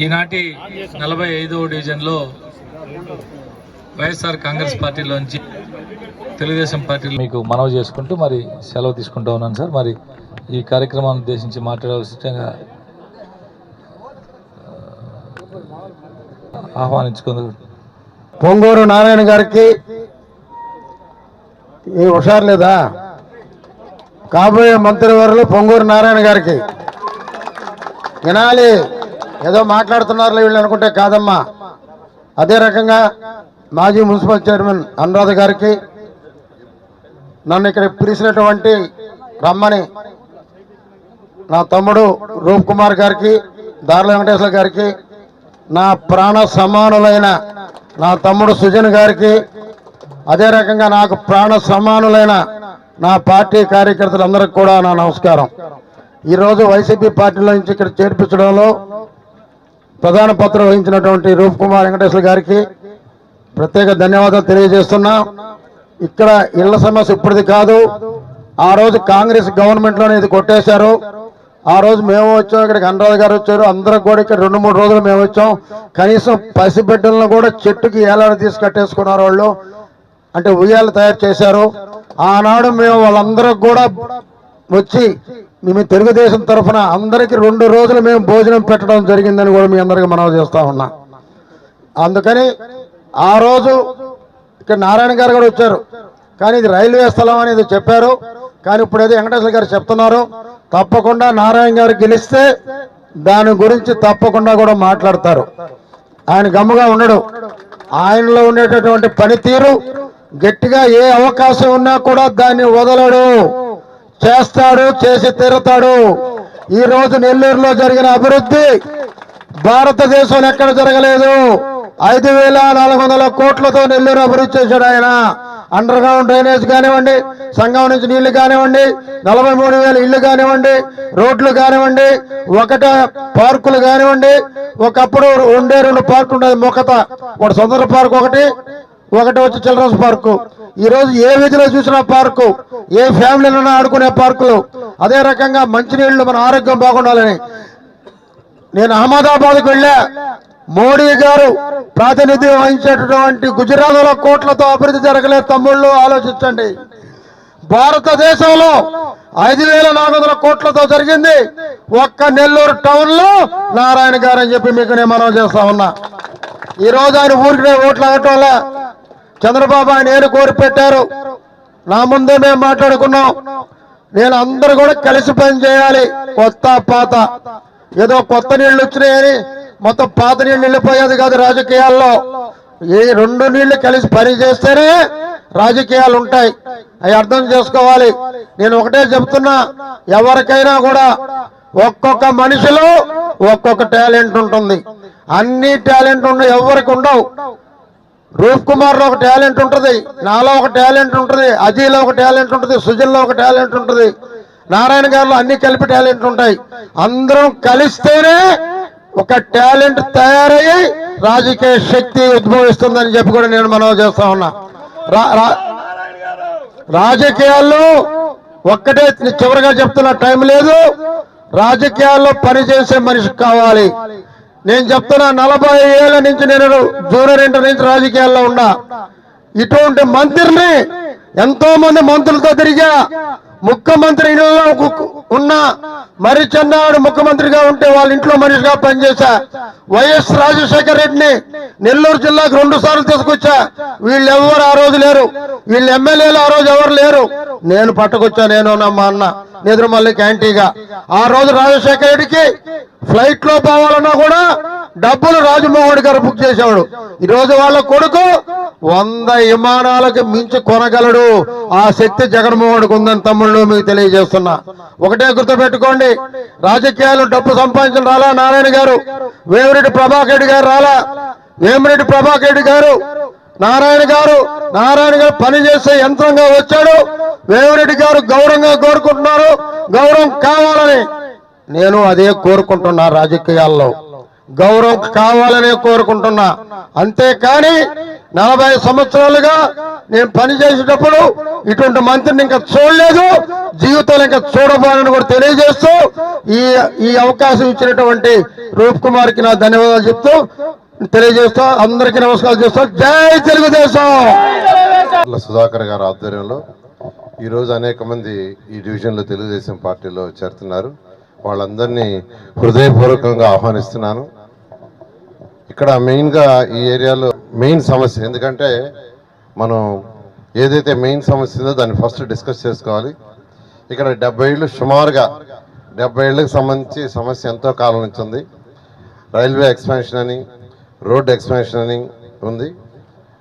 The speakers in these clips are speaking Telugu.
ఈనాటి 45వ డివిజన్లో వైఎస్ఆర్ కాంగ్రెస్ పార్టీలోంచి తెలుగుదేశం పార్టీలో మీకు మనవి చేసుకుంటూ మరి సెలవు తీసుకుంటా ఉన్నాను సార్. మరి ఈ కార్యక్రమాన్ని ఉద్దేశించి మాట్లాడవలసిందిగా ఆహ్వానించుకుందుకు పొంగూరు నారాయణ గారికి ఈ హుషారు లేదా కాబోయే మంత్రివర్యులు పొంగూరు నారాయణ గారికి వినాలి. ఏదో మాట్లాడుతున్నారు వీళ్ళు అనుకుంటే కాదమ్మా. అదే రకంగా మాజీ మున్సిపల్ చైర్మన్ అనురాధ గారికి, నన్ను ఇక్కడ పిలిచినటువంటి రమ్మని నా తమ్ముడు రూప్ కుమార్ గారికి, దార్ల వెంకటేశ్వర గారికి, నా ప్రాణ సమానులైన నా తమ్ముడు సుజన్ గారికి, అదే రకంగా నాకు ప్రాణ సమానులైన నా పార్టీ కార్యకర్తలందరికీ కూడా నా నమస్కారం. ఈరోజు వైసీపీ పార్టీలో నుంచి ఇక్కడ చేర్పించడంలో ప్రధాన పాత్ర వహించినటువంటి రూప్ కుమార్ వెంకటేశ్వర గారికి ప్రత్యేక ధన్యవాదాలు తెలియజేస్తున్నా. ఇక్కడ ఇళ్ల సమస్య ఇప్పటిది కాదు, ఆ రోజు కాంగ్రెస్ గవర్నమెంట్లోనే ఇది కొట్టేశారు. ఆ రోజు మేము వచ్చాం, ఇక్కడికి అనురాధ గారు వచ్చారు, అందరం కూడా ఇక్కడ 2-3 రోజులు మేము వచ్చాం. కనీసం పసిబిడ్డలను కూడా చెట్టుకి ఏలాడ తీసి కట్టేసుకున్నారు వాళ్ళు, అంటే ఉయ్యాలు తయారు చేశారు. ఆనాడు మేము వాళ్ళందరూ కూడా వచ్చి మేము తెలుగుదేశం తరఫున అందరికీ 2 రోజులు మేము భోజనం పెట్టడం జరిగిందని కూడా మీ అందరికీ మనవి చేస్తా ఉన్నా. అందుకని ఆ రోజు ఇక్కడ నారాయణ గారు కూడా వచ్చారు, కానీ ఇది రైల్వే స్థలం అనేది చెప్పారు. కానీ ఇప్పుడు ఏదో వెంకటేశ్వర గారు చెప్తున్నారు, తప్పకుండా నారాయణ గారు గెలిస్తే దాని గురించి తప్పకుండా కూడా మాట్లాడతారు. ఆయన గమ్ముగా ఉండడు, ఆయనలో ఉండేటటువంటి పనితీరు గట్టిగా ఏ అవకాశం ఉన్నా కూడా దాన్ని వదలడు, చేస్తాడు, చేసి తీరుతాడు. ఈ రోజు నెల్లూరులో జరిగిన అభివృద్ధి భారతదేశంలో ఎక్కడ జరగలేదు. 5,400 కోట్లతో నెల్లూరు అభివృద్ధి చేశాడు ఆయన. అండర్ గ్రౌండ్ డ్రైనేజ్ కానివ్వండి, సంఘం నుంచి నీళ్లు కానివ్వండి, 43,000 ఇళ్లు కానివ్వండి, రోడ్లు కానివ్వండి, ఒకట పార్కులు కానివ్వండి. ఒకప్పుడు 2 పార్కులు ఉండేది, మొక్కత ఒకటి సుందర పార్క్, ఒకటి వచ్చి చిల్డ్రన్స్ పార్కు. ఈ రోజు ఏ వీధిలో చూసినా పార్కు, ఏ ఫ్యామిలీలో ఆడుకునే పార్కులు. అదే రకంగా మంచినీళ్లు, మన ఆరోగ్యం బాగుండాలని నేను అహ్మదాబాద్కు వెళ్ళా. మోడీ గారు ప్రాతినిధ్యం వహించేటటువంటి గుజరాత్లో కోట్లతో అభివృద్ధి జరగలేదు. తమ్ముళ్ళు ఆలోచించండి, భారతదేశంలో 5,400 కోట్లతో జరిగింది ఒక్క నెల్లూరు టౌన్ లో నారాయణ గారు అని చెప్పి మీకు నేను మనవి చేస్తా ఉన్నా. ఈ రోజు ఆయన ఊరికి ఓట్లు అవ్వటం వల్ల చంద్రబాబు ఆయన ఏరు కోరి పెట్టారు. నా ముందే మేము మాట్లాడుకున్నాం, నేను అందరూ కూడా కలిసి పని చేయాలి. కొత్త పాత, ఏదో కొత్త నీళ్లు వచ్చినాయని మొత్తం పాత నీళ్లు వెళ్ళిపోయేది కాదు. రాజకీయాల్లో ఈ 2 నీళ్లు కలిసి పని చేస్తేనే రాజకీయాలు ఉంటాయి, అవి అర్థం చేసుకోవాలి. నేను ఒకటే చెప్తున్నా, ఎవరికైనా కూడా ఒక్కొక్క మనిషిలో ఒక్కొక్క టాలెంట్ ఉంటుంది. అన్ని టాలెంట్ ఉన్నాయి, ఎవరికి ఉండవు. రూప్ కుమార్ లో ఒక టాలెంట్ ఉంటుంది, నాలో ఒక టాలెంట్ ఉంటుంది, అజీలో ఒక టాలెంట్ ఉంటుంది, సుజన్లో ఒక టాలెంట్ ఉంటుంది, నారాయణ గారిలో అన్ని కలిపి టాలెంట్ ఉంటాయి. అందరం కలిస్తేనే ఒక టాలెంట్ తయారయ్యి రాజకీయ శక్తి ఉద్భవిస్తుందని చెప్పి కూడా నేను మనవి చేస్తా ఉన్నా. రాజకీయాల్లో ఒక్కటే చివరిగా చెప్తున్న, టైం లేదు, రాజకీయాల్లో పనిచేసే మనిషి కావాలి. నేను చెప్తున్నా, 40 ఏళ్ల నుంచి నేను జూనియర్ ఇంటర్ నుంచి రాజకీయాల్లో ఉన్నా. ఇటువంటి మంత్రిని ఎంతో మంది మంత్రులతో తిరిగా, ముఖ్యమంత్రి ఇంట్లో ఉన్న మరి చెన్నాడు ముఖ్యమంత్రిగా ఉంటే వాళ్ళ ఇంట్లో మనిషిగా పనిచేశా. వైఎస్ రాజశేఖర రెడ్డిని నెల్లూరు జిల్లాకు 2 సార్లు తీసుకొచ్చా. వీళ్ళు ఎవరు ఆ రోజు లేరు, వీళ్ళు ఎమ్మెల్యేలు ఆ రోజు ఎవరు లేరు. నేను పట్టుకొచ్చా, నేను మా అన్న నెదురుమల్లి క్యాంటీగా. ఆ రోజు రాజశేఖర రెడ్డికి ఫ్లైట్ లో పోవాలన్నా కూడా డబ్బులు రాజమోహన్ గారు బుక్ చేసేవాడు. ఈ రోజు వాళ్ళ కొడుకు 100 విమానాలకు మించి కొనగలడు. ఆ శక్తి జగన్మోహన్కి ఉందని తమ్ముళ్ళు మీకు తెలియజేస్తున్నా. ఒకటే గుర్తుపెట్టుకోండి, రాజకీయాలు డబ్బు సంపాదించడం రాలా నారాయణ గారు, వేమిరెడ్డి ప్రభాకర్ రెడ్డి గారు రాలా. వేమిరెడ్డి ప్రభాకర్ రెడ్డి గారు నారాయణ గారు పనిచేసే యంత్రంగా వచ్చాడు. వేమిరెడ్డి గారు గౌరవంగా కోరుకుంటున్నారు, గౌరవం కావాలని నేను అదే కోరుకుంటున్నా. రాజకీయాల్లో గౌరవం కావాలనే కోరుకుంటున్నా, అంతేకాని 40 సంవత్సరాలుగా నేను పని చేసేటప్పుడు ఇటువంటి మంత్రిని ఇంకా చూడలేదు, జీవితాలు ఇంకా చూడబోనని కూడా తెలియజేస్తూ ఈ అవకాశం ఇచ్చినటువంటి రూప్ కుమార్కి నా ధన్యవాదాలు చెప్తూ తెలియజేస్తా. అందరికీ నమస్కారం చేస్తా. జై తెలుగుదేశం. సుధాకర్ గారి ఆధ్వర్యంలో ఈరోజు అనేక మంది ఈ డివిజన్లో తెలుగుదేశం పార్టీలో చేరుతున్నారు. వాళ్ళందరినీ హృదయపూర్వకంగా ఆహ్వానిస్తున్నాను. ఇక్కడ మెయిన్గా ఈ ఏరియాలో మెయిన్ సమస్య, ఎందుకంటే మనం ఏదైతే మెయిన్ సమస్య ఉందో దాన్ని ఫస్ట్ డిస్కస్ చేసుకోవాలి. ఇక్కడ 70 ఏళ్ళు, సుమారుగా 70 ఏళ్ళకి సంబంధించి సమస్య ఎంతో కాలం నుంచి ఉంది. రైల్వే ఎక్స్పాన్షన్ అని, రోడ్ ఎక్స్పాన్షన్ అని ఉంది.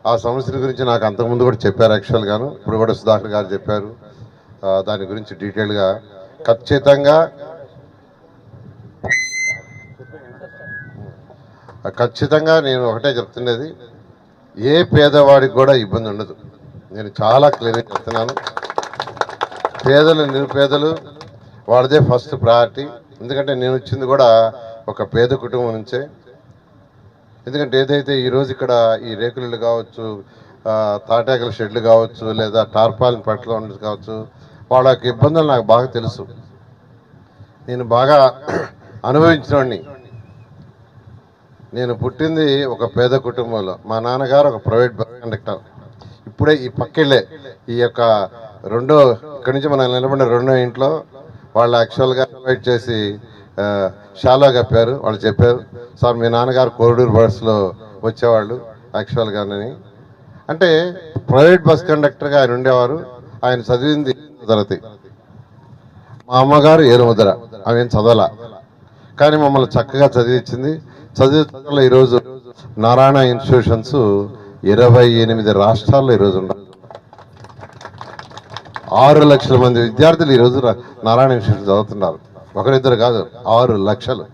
ఆ సమస్యల గురించి నాకు అంతకుముందు కూడా చెప్పారు యాక్చువల్గాను, ఇప్పుడు కూడా సుధాకర్ గారు చెప్పారు. దాని గురించి డీటెయిల్గా ఖచ్చితంగా నేను ఒకటే చెప్తున్నది, ఏ పేదవాడికి కూడా ఇబ్బంది ఉండదు. నేను చాలా క్లియర్గా చెప్తున్నాను. పేదలు, నిరుపేదలు వాళ్ళదే ఫస్ట్ ప్రయారిటీ. ఎందుకంటే నేను వచ్చింది కూడా ఒక పేద కుటుంబం నుంచే. ఎందుకంటే ఏదైతే ఈరోజు ఇక్కడ ఈ రేకులు కావచ్చు, తాటాకుల షెడ్లు కావచ్చు, లేదా టార్పాలిన్ పట్ల ఉండదు కావచ్చు, వాళ్ళ యొక్క ఇబ్బందులు నాకు బాగా తెలుసు. నేను బాగా అనుభవించినవాడిని. నేను పుట్టింది ఒక పేద కుటుంబంలో. మా నాన్నగారు ఒక ప్రైవేట్ బస్ కండక్టర్. ఇప్పుడే ఈ పక్కెళ్ళే ఈ యొక్క ఇక్కడి నుంచి మనం నిలబడిన రెండో ఇంట్లో వాళ్ళు యాక్చువల్గా ఇన్వైట్ చేసి షాలో కప్పారు. వాళ్ళు చెప్పారు, సార్ మీ నాన్నగారు కోరిడూర్ బస్సులో వచ్చేవాళ్ళు యాక్చువల్గానని. అంటే ప్రైవేట్ బస్ కండక్టర్గా ఆయన ఉండేవారు. ఆయన చదివింది తరగతి. మా అమ్మగారు ఏరుముద్ర, ఆమె చదవాల, కానీ మమ్మల్ని చక్కగా చదివించింది. చదువులో ఈరోజు నారాయణ ఇన్స్టిట్యూషన్స్ 28 రాష్ట్రాల్లో ఈరోజు ఉన్నారు. 6 లక్షల మంది విద్యార్థులు ఈరోజు నారాయణ ఇన్స్టిట్యూషన్ చదువుతున్నారు. ఒకరిద్దరు కాదు, 6 లక్షలు.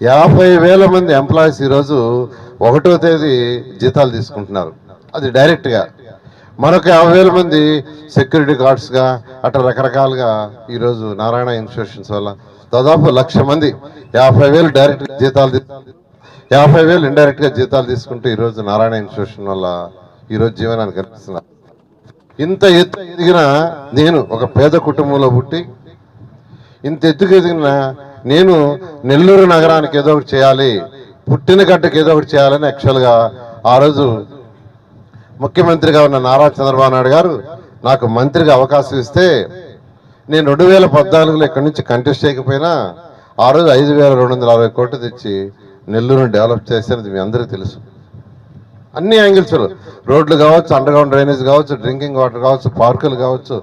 50,000 మంది ఎంప్లాయీస్ ఈరోజు 1వ తేదీ జీతాలు తీసుకుంటున్నారు. అది డైరెక్ట్గా. మరొక 50,000 మంది సెక్యూరిటీ గార్డ్స్గా అట్లా రకరకాలుగా ఈరోజు నారాయణ ఇన్స్టిట్యూషన్స్ వల్ల దాదాపు 1,00,000 మంది 50,000 డైరెక్ట్ జీతాలు, 50,000 ఇండైరెక్ట్గా జీతాలు తీసుకుంటూ ఈరోజు నారాయణ ఇన్స్టిట్యూషన్ వల్ల ఈరోజు జీవనాన్ని కల్పిస్తున్నారు. ఇంత ఎత్తు ఎదిగిన నేను ఒక పేద కుటుంబంలో పుట్టి ఇంత ఎత్తుకు ఎదిగిన నేను నెల్లూరు నగరానికి ఏదో ఒకటి చేయాలి, పుట్టిన గడ్డకి ఏదో ఒకటి చేయాలని యాక్చువల్గా ఆ రోజు ముఖ్యమంత్రిగా ఉన్న నారా చంద్రబాబు నాయుడు గారు నాకు మంత్రిగా అవకాశం ఇస్తే, నేను 2014లో ఇక్కడి నుంచి కంటెస్ట్ చేయకపోయినా ఆ రోజు 5,260 కోట్లు తెచ్చి నెల్లూరును డెవలప్ చేసేది మీ అందరికీ తెలుసు. అన్ని యాంగిల్స్, రోడ్లు కావచ్చు, అండర్ గ్రౌండ్ డ్రైనేజ్ కావచ్చు, డ్రింకింగ్ వాటర్ కావచ్చు, పార్కులు కావచ్చు,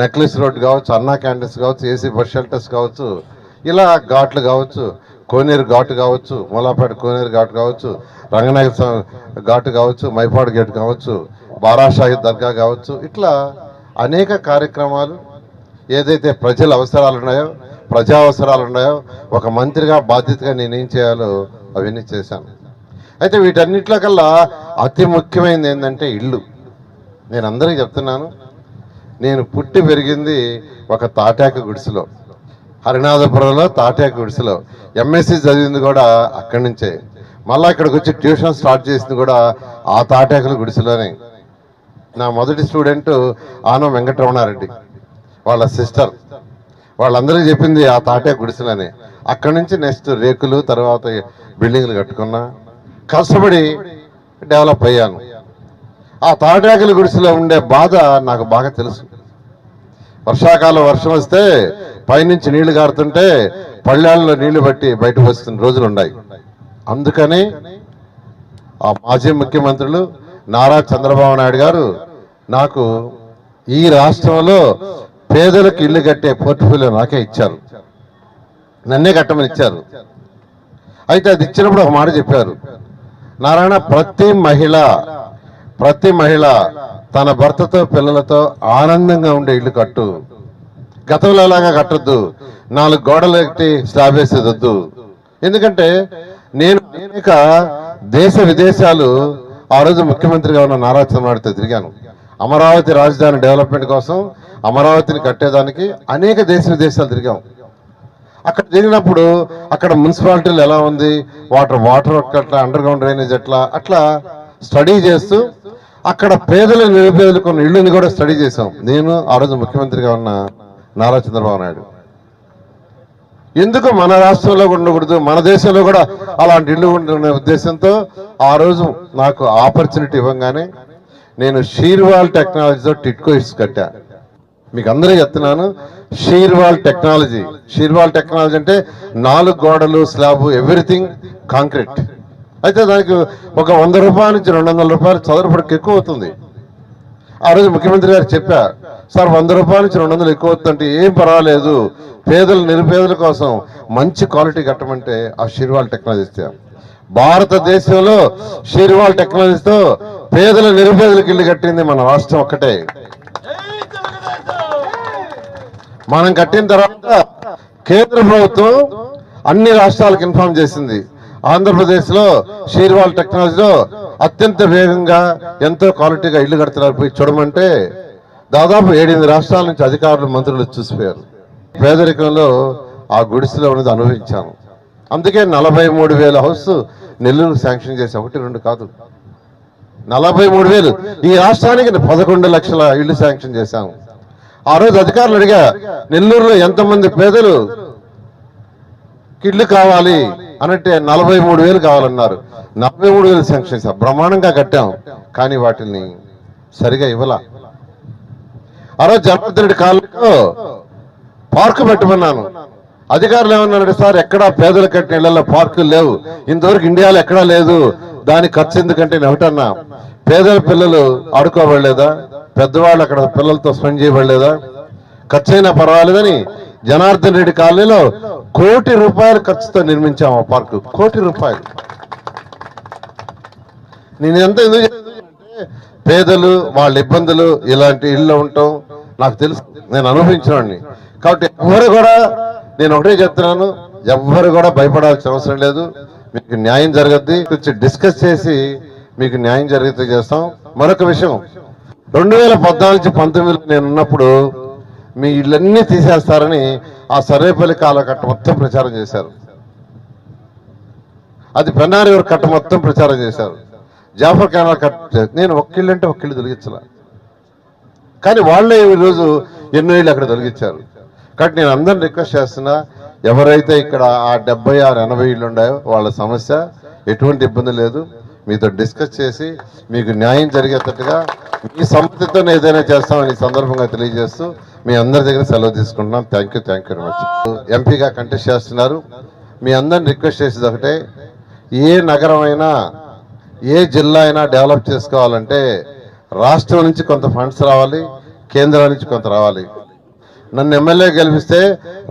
నెక్లెస్ రోడ్ కావచ్చు, అన్నా క్యాంటీన్స్ కావచ్చు, ఏసీ బస్ షెల్టర్స్ కావచ్చు, ఇలా ఘాట్లు కావచ్చు, కోనేరు ఘాటు కావచ్చు, మూలాపేట కోనేరు ఘాటు కావచ్చు, రంగనాయక ఘాటు కావచ్చు, మైపాడు గేట్ కావచ్చు, బారాషాహి దర్గా కావచ్చు, ఇట్లా అనేక కార్యక్రమాలు ఏదైతే ప్రజల అవసరాలు ఉన్నాయో, ప్రజా అవసరాలు ఉన్నాయో, ఒక మంత్రిగా బాధ్యతగా నేనేం చేయాలో అవన్నీ చేశాను. అయితే వీటన్నిటిలో కల్లా అతి ముఖ్యమైనది ఏంటంటే ఇల్లు. నేను అందరికీ చెప్తున్నాను, నేను పుట్టి పెరిగింది ఒక తాటాక గుడిసెలో, హరినాథపురంలో తాటాక గుడిసెలో. ఎంఎస్సి చదివింది కూడా అక్కడి నుంచే. మళ్ళీ ఇక్కడికి వచ్చి ట్యూషన్ స్టార్ట్ చేసింది కూడా ఆ తాటాకుల గుడిసెలోనే. నా మొదటి స్టూడెంట్ ఆనం వెంకటరమణారెడ్డి, వాళ్ళ సిస్టర్, వాళ్ళందరికీ చెప్పింది ఆ తాటాక గుడిసెలోనే. అక్కడి నుంచి నెక్స్ట్ రేకులు, తర్వాత బిల్డింగ్లు కట్టుకున్నా, కష్టపడి డెవలప్ అయ్యాను. ఆ తాటాకుల గుడిసెలో ఉండే బాధ నాకు బాగా తెలుసు. వర్షాకాలం వర్షం వస్తే పైనుంచి నీళ్లు కారుతుంటే పళ్ళాల్లో నీళ్లు బట్టి బయటకు వస్తున్న రోజులు ఉన్నాయి. అందుకని ఆ మాజీ ముఖ్యమంత్రులు నారా చంద్రబాబు నాయుడు గారు నాకు ఈ రాష్ట్రంలో పేదలకు ఇల్లు కట్టే పోర్ట్ఫోలియో నాకే ఇచ్చారు, నన్నే కట్టమని ఇచ్చారు. అయితే అది ఇచ్చినప్పుడు ఒక మాట చెప్పారు, నారాయణ ప్రతి మహిళ తన భర్తతో పిల్లలతో ఆనందంగా ఉండే ఇల్లు కట్టు, గతంలో అలాగా కట్టొద్దు, 4 గోడలు ఎక్కి స్లాబ్ వేసేది వద్దు. ఎందుకంటే నేను అనేక దేశ విదేశాలు ఆ రోజు ముఖ్యమంత్రిగా ఉన్న నారా చంద్రబాబుతో తిరిగాను. అమరావతి రాజధాని డెవలప్మెంట్ కోసం, అమరావతిని కట్టేదానికి అనేక దేశ విదేశాలు తిరిగాం. అక్కడ తిరిగినప్పుడు అక్కడ మున్సిపాలిటీలు ఎలా ఉంది, వాటర్ ఎట్లా, అండర్ గ్రౌండ్ డ్రైనేజ్ ఎట్లా, అట్లా స్టడీ చేస్తూ అక్కడ పేదలు నిరుపేదలకు ఉన్న ఇళ్ళని కూడా స్టడీ చేశాం. నేను ఆ రోజు ముఖ్యమంత్రిగా ఉన్న నారా చంద్రబాబు నాయుడు. ఎందుకు మన రాష్ట్రంలో ఉండకూడదు, మన దేశంలో కూడా అలాంటి ఇళ్ళు ఉండే ఉద్దేశంతో ఆ రోజు నాకు ఆపర్చునిటీ ఇవ్వగానే నేను షీర్వాల్ టెక్నాలజీతో టిట్కో ఇట్స్ కట్టా. మీకు అందరూ చెప్తున్నాను, షీర్వాల్ టెక్నాలజీ. షీర్వాల్ టెక్నాలజీ అంటే 4 గోడలు, స్లాబ్, ఎవ్రీథింగ్ కాంక్రీట్. అయితే దానికి ఒక 100 రూపాయల నుంచి 200 రూపాయలు చదరపడికి ఎక్కువ అవుతుంది. ఆ రోజు ముఖ్యమంత్రి గారు చెప్పా, సార్ 100 రూపాయల నుంచి 200 ఎక్కువ అవుతుందంటే ఏం పర్వాలేదు, పేదలు నిరుపేదల కోసం మంచి క్వాలిటీ కట్టమంటే ఆ షీర్వాల్ టెక్నాలజీ ఇస్తాం. భారతదేశంలో షీర్వాల్ టెక్నాలజీతో పేదల నిరుపేదలకు ఇల్లు కట్టింది మన రాష్ట్రం ఒక్కటే. మనం కట్టిన తర్వాత కేంద్ర ప్రభుత్వం అన్ని రాష్ట్రాలకు ఇన్ఫార్మ్ చేసింది. ఆంధ్రప్రదేశ్లో షీర్వాల్ టెక్నాలజీలో అత్యంత వేగంగా ఎంతో క్వాలిటీగా ఇల్లు కడుతున్నారు, పోయి చూడమంటే దాదాపు 7-8 రాష్ట్రాల నుంచి అధికారులు, మంత్రులు చూసిపోయారు. పేదరికంలో ఆ గుడిసెలో ఉన్నది అనుభవించాను. అందుకే 43,000 హౌస్ నెల్లూరు శాంక్షన్ చేశాం, 1-2 కాదు, 43,000. ఈ రాష్ట్రానికి 11 లక్షల ఇల్లు శాంక్షన్ చేశాము. ఆ రోజు అధికారులు అడిగా, నెల్లూరులో ఎంతమంది పేదలు ఇల్లు కావాలి అనంటే 43,000 కావాలన్నారు. 43,000 శాంక్షన్ చేశాం, బ్రహ్మాండంగా కట్టాం. కానీ వాటిని సరిగా ఇవ్వలా. ఆ రోజు జగన్మోహన్ రెడ్డి కాలంలో పార్కు పెట్టమన్నాను. అధికారులు ఏమన్నారంటే, సార్ ఎక్కడా పేదలు కట్టిన ఇళ్లలో పార్కులు లేవు, ఇంతవరకు ఇండియాలో ఎక్కడా లేదు, దాని ఖర్చు ఎందుకంటే నేను ఒకటన్నా, పేదల పిల్లలు ఆడుకోబడలేదా, పెద్దవాళ్ళు అక్కడ పిల్లలతో స్పెండ్ చేయబడలేదా, ఖర్చు అయినా పర్వాలేదని జనార్దన్ రెడ్డి కాలనీలో 1 కోటి రూపాయల ఖర్చుతో నిర్మించాము ఆ పార్కు. 1 కోటి రూపాయలు. నేను ఎంత ఎందుకు చెప్తానంటే, పేదలు వాళ్ళ ఇబ్బందులు ఇలాంటి ఇళ్ళు ఉండటం నాకు తెలుసు, నేను అనుభవించినవాడిని. కాబట్టి ఎవరు కూడా, నేను ఒకటే చెప్తున్నాను, ఎవ్వరు కూడా భయపడాల్సిన అవసరం లేదు. మీకు న్యాయం జరగద్ది, కొంచెం డిస్కస్ చేసి మీకు న్యాయం జరిగితే చేస్తాం. మరొక విషయం, 2014-19 నేను ఉన్నప్పుడు మీ ఇళ్ళన్నీ తీసేస్తారని ఆ సర్వేపల్లి కాలువ కట్ట మొత్తం ప్రచారం చేశారు. అది పెన్నారి కట్ట మొత్తం ప్రచారం చేశారు. జాఫర్ కెనాల్ కట్ట, నేను ఒక్కిళ్ళు అంటే ఒక్కిళ్ళు తొలగించాల, కానీ వాళ్ళే ఈరోజు ఎన్నో ఇళ్ళు అక్కడ తొలగించారు. కాబట్టి నేను అందరిని రిక్వెస్ట్ చేస్తున్నా, ఎవరైతే ఇక్కడ ఆ 76-80 ఇళ్ళు ఉన్నాయో వాళ్ళ సమస్య ఎటువంటి ఇబ్బంది లేదు, మీతో డిస్కస్ చేసి మీకు న్యాయం జరిగేటట్టుగా మీ సమ్మతితో ఏదైనా చేస్తామని ఈ సందర్భంగా తెలియజేస్తూ మీ అందరి దగ్గర సెలవు తీసుకుంటున్నాం. Thank you very much. ఎంపీగా కంటెస్ట్ చేస్తున్నారు. మీ అందరిని రిక్వెస్ట్ చేసేది ఒకటే, ఏ నగరం అయినా ఏ జిల్లా అయినా డెవలప్ చేసుకోవాలంటే రాష్ట్రం నుంచి కొంత ఫండ్స్ రావాలి, కేంద్రం నుంచి కొంత రావాలి. నన్ను ఎమ్మెల్యే గెలిపిస్తే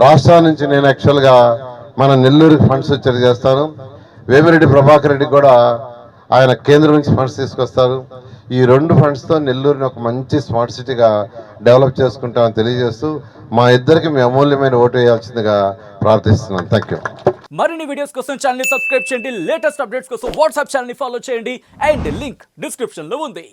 రాష్ట్రం నుంచి నేను యాక్చువల్గా మన నెల్లూరుకి ఫండ్స్ వచ్చేది చేస్తాను. వేమిరెడ్డి ప్రభాకర్ రెడ్డి కూడా ఆయన కేంద్రం నుంచి ఫండ్స్ తీసుకొస్తారు. ఈ 2 ఫండ్స్తో నెల్లూరుని ఒక మంచి స్మార్ట్ సిటీగా డెవలప్ చేసుకుంటామని తెలియజేస్తూ మా ఇద్దరికి మీ అమూల్యమైన ఓటు వేయాల్సిందిగా ప్రార్థిస్తున్నాను. Thank you. మరిన్ని వీడియోస్ కోసం ఛానల్ ని సబ్స్క్రైబ్ చేయండి, లేటెస్ట్ అప్డేట్స్ కోసం వాట్సాప్ ఛానల్ ని ఫాలో చేయండి అండ్ లింక్ డిస్క్రిప్షన్ లో ఉంది.